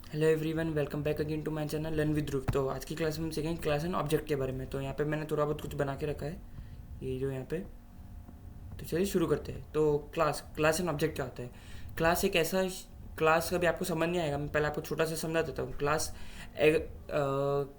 Hello everyone, welcome back again to my channel learn with Dhruv. तो आज की class में हम सीखेंगे क्लास एंड ऑब्जेक्ट के बारे में। तो यहाँ पे मैंने थोड़ा बहुत कुछ बना के रखा है, ये जो यहाँ पे। तो चलिए शुरू करते हैं। तो क्लास एंड ऑब्जेक्ट क्या होता है? क्लास एक ऐसा क्लास कभी आपको समझ नहीं आएगा, मैं पहले आपको छोटा सा समझा देता हूँ।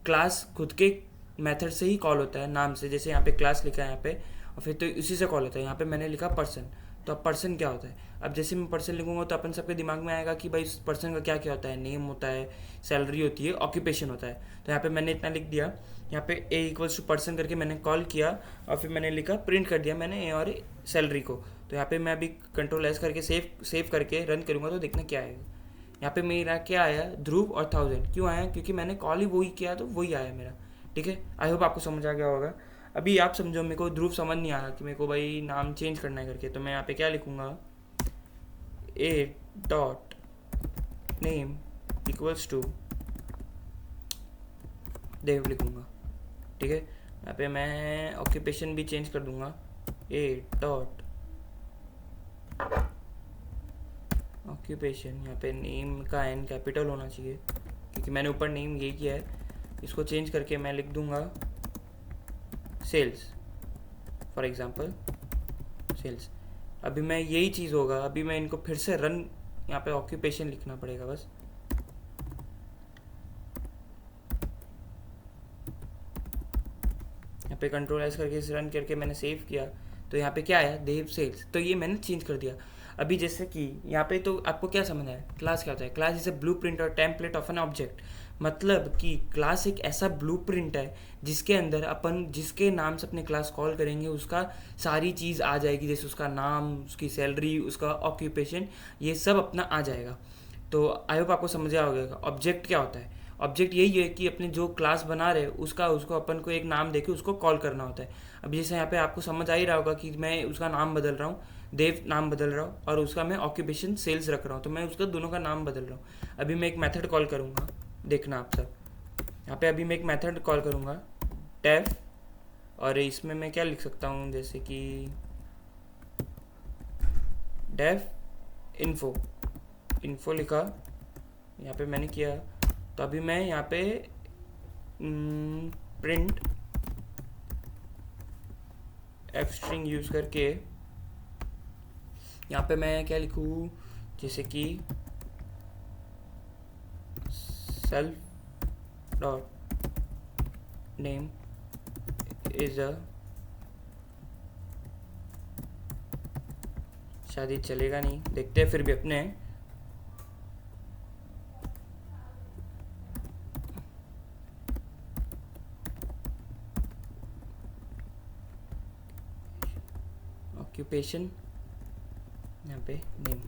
क्लास खुद के मेथड से ही कॉल होता है, नाम से। जैसे यहाँ पे क्लास लिखा है यहाँ पे, और फिर तो उसी से कॉल होता है। यहाँ पे मैंने लिखा पर्सन। तो अब पर्सन क्या होता है? अब जैसे मैं पर्सन लिखूंगा तो अपन सबके दिमाग में आएगा कि भाई इस पर्सन का क्या क्या होता है। नेम होता है, सैलरी होती है, ऑक्यूपेशन होता है। तो यहाँ पे मैंने इतना लिख दिया। यहाँ पे ए इक्वल्स टू पर्सन करके मैंने कॉल किया, और फिर मैंने लिखा, प्रिंट कर दिया मैंने ए और सैलरी को। तो यहाँ पे मैं अभी कंट्रोल एस करके सेव करके रन करूँगा तो देखना क्या आएगा। यहाँ पे मेरा क्या आया, ध्रुव और 1000। क्यों आया? क्योंकि मैंने कॉल ही वही किया तो वही आया मेरा। ठीक है, आई होप आपको समझ आ गया होगा। अभी आप समझो, मेरे को ध्रुव समझ नहीं आया कि मेरे को भाई नाम चेंज करना है करके। तो मैं यहाँ पे क्या लिखूँगा, A dot name equals to Dev लिखूँगा। ठीक है, यहाँ पे मैं ऑक्यूपेशन भी चेंज कर दूँगा, ए डॉट ऑक्यूपेशन। यहाँ पे नेम का एन कैपिटल होना चाहिए, क्योंकि मैंने ऊपर नेम यही किया है। इसको चेंज करके मैं लिख दूँगा सेल्स, फॉर एग्ज़ाम्पल सेल्स। अभी मैं यही चीज़ होगा, अभी मैं इनको फिर से रन, यहाँ पे ऑक्यूपेशन लिखना पड़ेगा बस। यहाँ पे कंट्रोल एस करके इसे रन करके मैंने सेव किया। तो यहाँ पे क्या आया, देव सेल्स। तो ये मैंने चेंज कर दिया। अभी जैसे कि यहाँ पे तो आपको क्या समझ आया, क्लास क्या होता है? Class is a blue print और टेम्पलेट ऑफ एन ऑब्जेक्ट। मतलब कि क्लास एक ऐसा ब्लू प्रिंट है जिसके अंदर अपन जिसके नाम से अपने क्लास कॉल करेंगे उसका सारी चीज़ आ जाएगी। जैसे उसका नाम, उसकी सैलरी, उसका ऑक्यूपेशन, ये सब अपना आ जाएगा। तो आई होप आपको समझ आ होगा ऑब्जेक्ट क्या होता है। ऑब्जेक्ट यही है कि अपने जो क्लास बना रहे उसका उसको अपन को एक नाम देके उसको कॉल करना होता है। अब जैसे यहाँ पे आपको समझ आ ही रहा होगा कि मैं उसका नाम बदल रहा हूँ, देव नाम बदल रहा हूँ, और उसका मैं ऑक्यूपेशन सेल्स रख रहा हूँ। तो मैं उसका दोनों का नाम बदल रहा हूँ। अभी मैं एक मेथड कॉल करूँगा, देखना आप सब। यहाँ पे अभी मैं एक मेथड कॉल करूँगा, डेफ, और इसमें मैं क्या लिख सकता हूँ, जैसे कि डेफ इन्फो। इन्फो लिखा, यहाँ पे मैंने किया। तो अभी मैं यहाँ पे प्रिंट एफ स्ट्रिंग यूज़ करके यहाँ पे मैं क्या लिखूँ, जैसे कि self dot name is a, शायद ये चलेगा नहीं, देखते हैं फिर भी अपने। ऑक्यूपेशन, यहाँ पे नेम।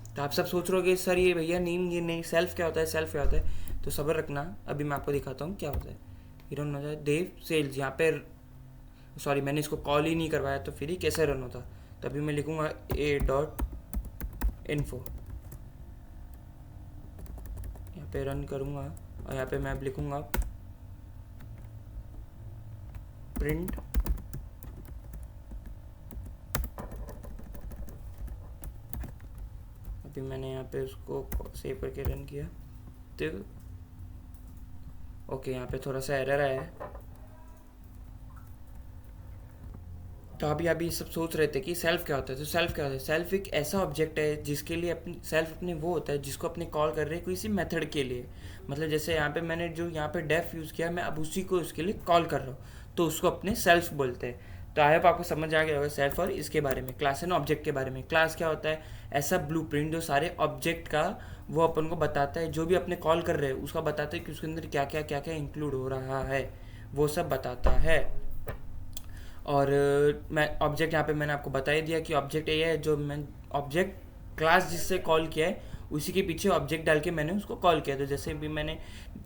तो आप सब सोच रहे हो कि सर ये भैया नेम, ये नहीं, सेल्फ क्या होता है, सेल्फ क्या होता है? तो सब्र रखना, अभी मैं आपको दिखाता हूँ क्या होता है। ये रन हो जाए देव सेल्स। यहाँ पे सॉरी, मैंने इसको कॉल ही नहीं करवाया, तो फिर ही कैसे रन होता। तो अभी मैं लिखूँगा ए डॉट इन्फो, यहाँ पे रन करूँगा, और यहाँ पे मैं अब लिखूँगा प्रिंट अभी मैंने यहाँ पे उसको सेव करके रन किया। तो ओके, यहाँ पे थोड़ा सा एरर आया है। तो अभी सब सोच रहे थे कि सेल्फ क्या होता है। तो सेल्फ क्या होता है? सेल्फ एक ऐसा ऑब्जेक्ट है जिसके लिए अपनी सेल्फ अपने वो होता है जिसको अपने कॉल कर रहे हैं किसी मेथड के लिए। मतलब जैसे यहाँ पे मैंने जो यहाँ पे डेफ यूज़ किया, मैं अब उसी को उसके लिए कॉल कर रहा हूँ, तो उसको अपने सेल्फ बोलते हैं। तो आई होप आपको समझ आ गया होगा सेल्फ और इसके बारे में, क्लास एंड ऑब्जेक्ट के बारे में। क्लास क्या होता है? ऐसा ब्लू प्रिंट जो सारे ऑब्जेक्ट का वो अपन को बताता है, जो भी अपने कॉल कर रहे हैं उसका बताता है कि उसके अंदर क्या क्या इंक्लूड हो रहा है, वो सब बताता है। और मैं ऑब्जेक्ट यहाँ पे मैंने आपको बता ही दिया कि ऑब्जेक्ट ये है जो मैं ऑब्जेक्ट क्लास जिससे कॉल किया है उसी के पीछे ऑब्जेक्ट डाल के मैंने उसको कॉल किया। तो जैसे भी मैंने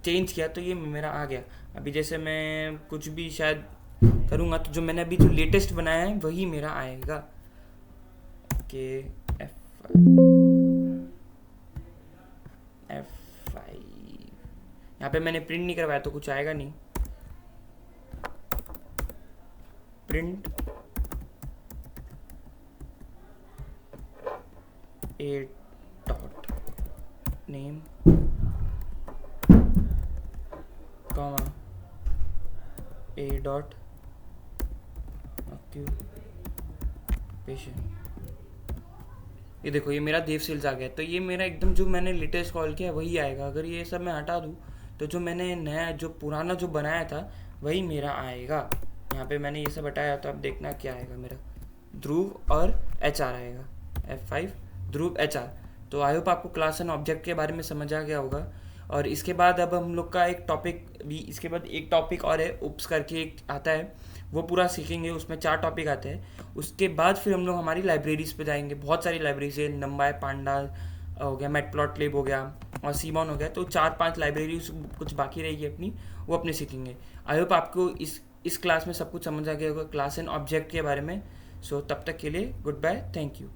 चेंज किया तो ये मेरा आ गया। अभी जैसे मैं कुछ भी शायद करूँगा तो जो मैंने अभी जो लेटेस्ट बनाया है वही मेरा आएगा। के एफ आई यहाँ पे मैंने प्रिंट नहीं करवाया तो कुछ आएगा नहीं। प्रिंट ए डॉट नेम कॉमा ए डॉट ऑक्यूपेशन। ये देखो, ये मेरा देव सेल्स आ गया। तो ये मेरा एकदम जो मैंने लेटेस्ट कॉल किया वही आएगा। अगर ये सब मैं हटा दूँ तो जो मैंने नया जो पुराना जो बनाया था वही मेरा आएगा। यहाँ पे मैंने ये सब हटाया, तो अब देखना क्या आएगा मेरा। ध्रुव और HR आएगा, F5 ध्रुव HR। तो आई होप आपको क्लास एंड ऑब्जेक्ट के बारे में समझ आ गया होगा। और इसके बाद अब हम लोग का एक टॉपिक भी, इसके बाद एक टॉपिक और है, उप्स करके एक आता है, वो पूरा सीखेंगे। उसमें 4 टॉपिक आते हैं। उसके बाद फिर हम लोग हमारी लाइब्रेरीज पे जाएंगे। बहुत सारी लाइब्रेरीज है, नंबाई पांडा हो गया, मैटप्लॉटलिब हो गया और सीमॉन हो गया। तो 4-5 लाइब्रेरीज कुछ बाकी रहेगी अपनी, वो अपने सीखेंगे। आई होप आपको इस क्लास में सब कुछ समझ आ गया होगा क्लास एंड ऑब्जेक्ट के बारे में। सो तब तक के लिए गुड बाय, थैंक यू।